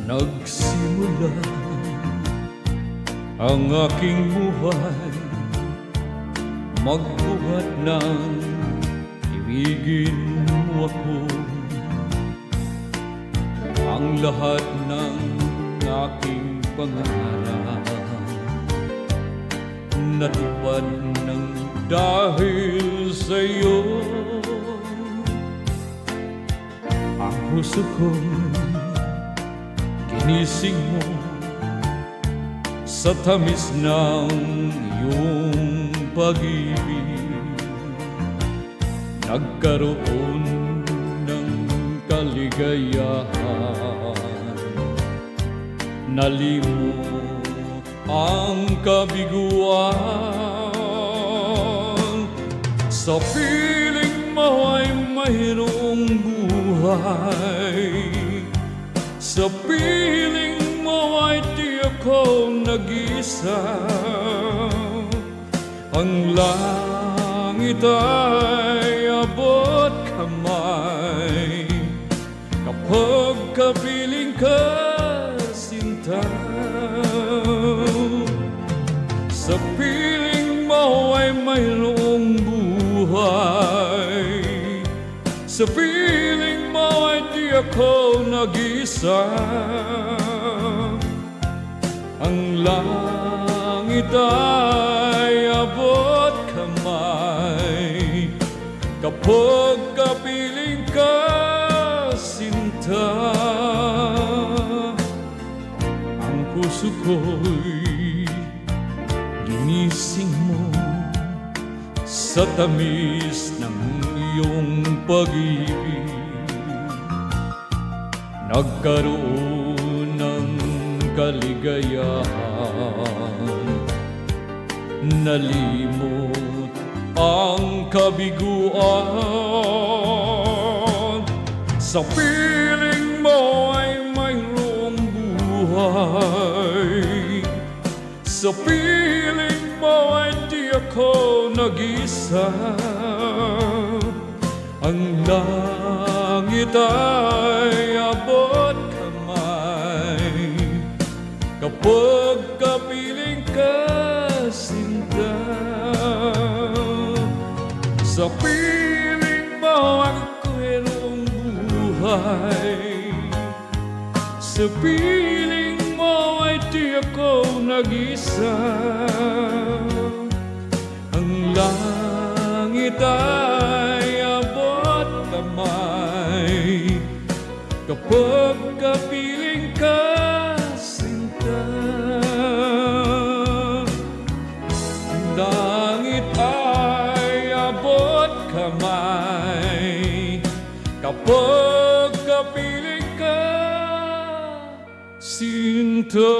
Nagsimula ang aking buhay, magbuhat ng ibigin mo ako. Ang lahat ng aking pangarap natupad ng dahil sa'yo. Ang puso ko ginising mo sa tamis ng iyong pag-ibig. Nagkaroon ng kaligayahan, nalimot ang kabiguan. Sa piling mo ay mayroong buhay, sa piling mo ay di ako nag-isa. Ang langit ay abot kamay kapag kapiling ka, sinta. Sa piling mo ay mayroong buhay, sa piling mo ay di ako nag-isa. Ang langit ay abot kamay kapag kapiling ka, sinta. Ang puso ko'y ginising mo sa tamis ng iyong pag-ibig. Nagkaroon ng kaligayahan, nalimot ang kabiguan. Sa piling mo ay mayroong buhay, sa piling mo ay di ako nag-isa. Ang langit ay abot kamay kapag kapiling ka, sinta. Sa piling mo ako mayroong buhay, sa piling mo ay di ako nag-isa. Ang langit ay abot kamay kapag kapiling ka, sinta. Ang langit ay abot kamay kapag kapiling ka, sinta.